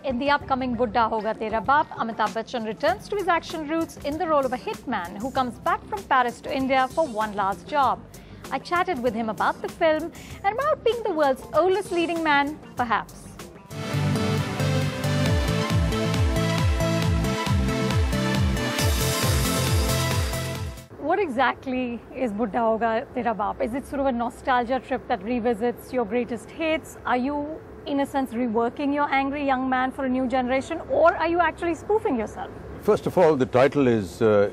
In the upcoming Bbuddah Hoga Tera Baap, Amitabh Bachchan returns to his action roots in the role of a hitman who comes back from Paris to India for one last job. I chatted with him about the film and about being the world's oldest leading man, perhaps. What exactly is Bbuddah Hoga Tera Baap? Is it sort of a nostalgia trip that revisits your greatest hits? Are you, in a sense, reworking your angry young man for a new generation, or are you actually spoofing yourself? First of all, the title is a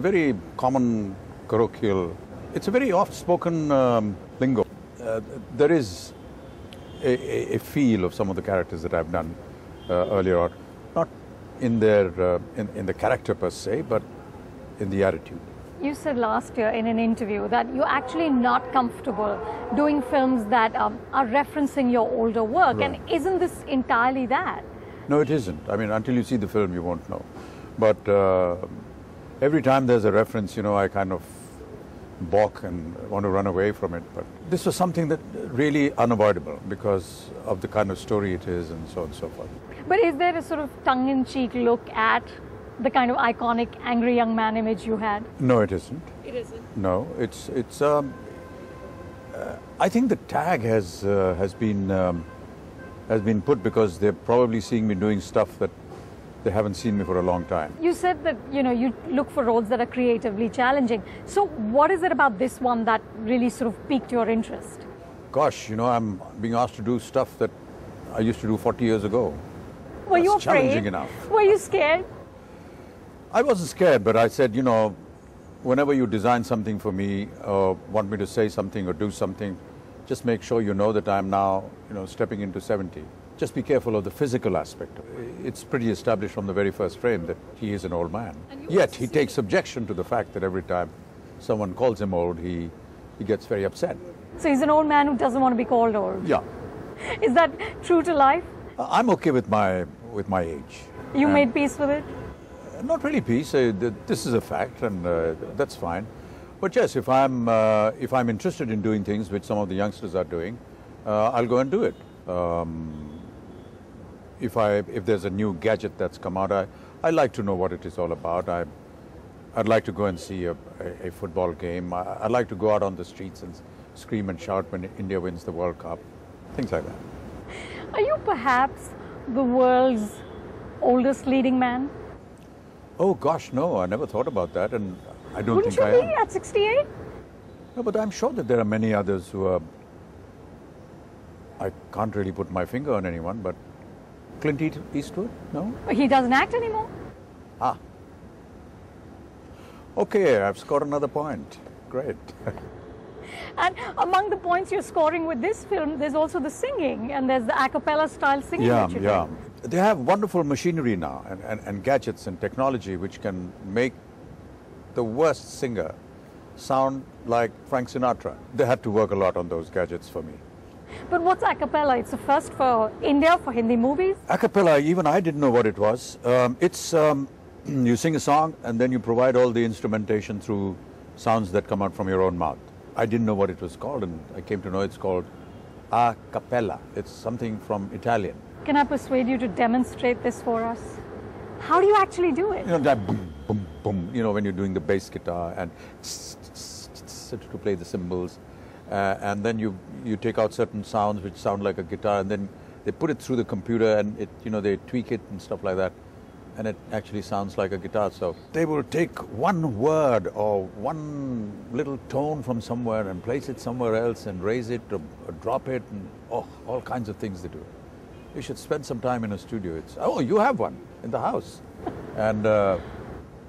very common colloquial. It's a very oft-spoken lingo. There is a feel of some of the characters that I've done earlier on, not in their in the character per se, but in the attitude. You said last year in an interview that you're actually not comfortable doing films that are referencing your older work. Right. And isn't this entirely that? No, it isn't. I mean, until you see the film, you won't know. But every time there's a reference, you know, I kind of balk and want to run away from it. But this was something that really unavoidable because of the kind of story it is and so on and so forth. But is there a sort of tongue-in-cheek look at the kind of iconic angry young man image you had? No, it isn't. It isn't? No, it's I think the tag has been put because they're probably seeing me doing stuff that they haven't seen me for a long time. You said that, you know, you look for roles that are creatively challenging. So what is it about this one that really sort of piqued your interest? Gosh, you know, I'm being asked to do stuff that I used to do 40 years ago. Were you afraid? Challenging enough. Were you scared? I wasn't scared, but I said, you know, whenever you design something for me or want me to say something or do something, just make sure you know that I'm now, you know, stepping into 70. Just be careful of the physical aspect. It's pretty established from the very first frame that he is an old man. Yet he takes objection to the fact that every time someone calls him old, he gets very upset. So he's an old man who doesn't want to be called old? Yeah. Is that true to life? I'm okay with my age. You made peace with it? Not really peace. This is a fact, and that's fine. But yes, if I'm interested in doing things which some of the youngsters are doing, I'll go and do it. If there's a new gadget that's come out, I like to know what it is all about. I'd like to go and see a football game. I'd like to go out on the streets and scream and shout when India wins the World Cup, things like that. Are you perhaps the world's oldest leading man? Oh gosh, no, I never thought about that, and I don't Wouldn't think I am. Wouldn't you be at 68? No, but I'm sure that there are many others who are... I can't really put my finger on anyone, but Clint Eastwood, no? He doesn't act anymore? Ah. Okay, I've scored another point. Great. And among the points you're scoring with this film, there's also the singing, and there's the a cappella style singing that you do. They have wonderful machinery now and gadgets and technology which can make the worst singer sound like Frank Sinatra. They had to work a lot on those gadgets for me. But what's a cappella? It's a first for India, for Hindi movies? A cappella, even I didn't know what it was. You sing a song and then you provide all the instrumentation through sounds that come out from your own mouth. I didn't know what it was called, and I came to know it's called a cappella. It's something from Italian. Can I persuade you to demonstrate this for us? How do you actually do it? You know, that boom, boom, boom, you know, when you're doing the bass guitar and to play the cymbals. And then you take out certain sounds which sound like a guitar, and then they put it through the computer and it, you know, they tweak it and stuff like that. And it actually sounds like a guitar. So they will take one word or one little tone from somewhere and place it somewhere else and raise it or drop it, and all kinds of things they do. You should spend some time in a studio. You have one in the house. And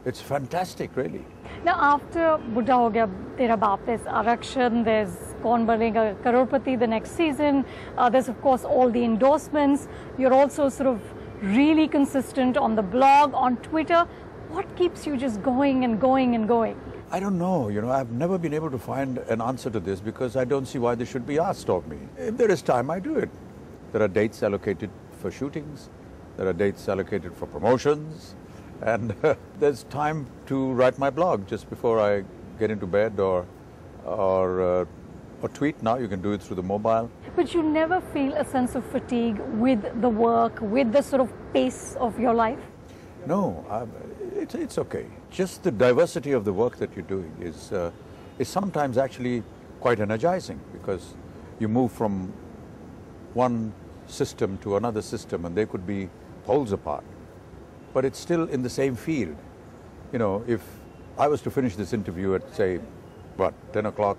it's fantastic, really. Now, after Bbuddah Hoga Tera Baap, there's Arakshan, there's Kaun Banega Crorepati the next season. There's, of course, all the endorsements. You're also sort of really consistent on the blog, on Twitter. What keeps you just going and going and going? I don't know. You know, I've never been able to find an answer to this because I don't see why they should be asked of me. If there is time, I do it. There are dates allocated for shootings. There are dates allocated for promotions. And there's time to write my blog just before I get into bed or or tweet. Now you can do it through the mobile. But you never feel a sense of fatigue with the work, with the sort of pace of your life? No, it's okay. Just the diversity of the work that you're doing is sometimes actually quite energizing, because you move from one system to another system and they could be poles apart, but it's still in the same field. You know, if I was to finish this interview at, say, 10 o'clock,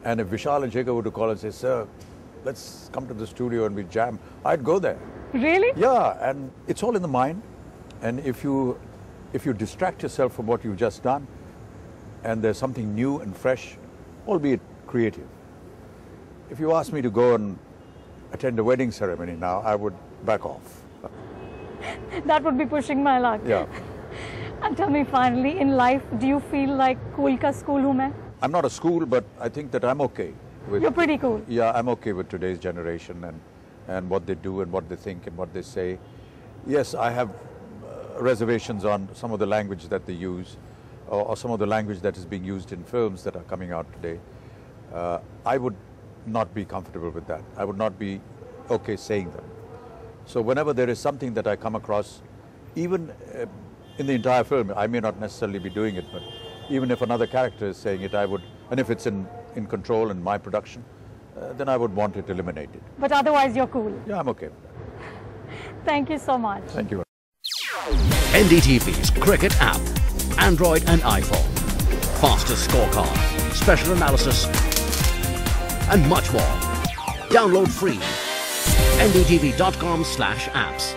and if Vishal and Shekhar were to call and say, "Sir, let's come to the studio and we jam," I'd go there. Really? Yeah, and it's all in the mind. And if you distract yourself from what you've just done, and there's something new and fresh, albeit creative. If you ask me to go and attend a wedding ceremony now, I would back off. That would be pushing my luck. Yeah. And tell me finally, in life, do you feel like cool ka school hu main? I'm not a school, but I think that I'm okay with... You're pretty cool. Yeah, I'm okay with today's generation and what they do and what they think and what they say. Yes, I have reservations on some of the language that they use, or some of the language that is being used in films that are coming out today. I would not be comfortable with that. I would not be okay saying them. So whenever there is something that I come across, even in the entire film, I may not necessarily be doing it, but even if another character is saying it, I would, and if it's in control in my production, then I would want it eliminated. But otherwise you're cool. Yeah, I'm okay with that. Thank you so much. Thank you. NDTV's Cricket app, Android and iPhone. Fastest scorecard, special analysis, and much more. Download free. NDTV.com/apps.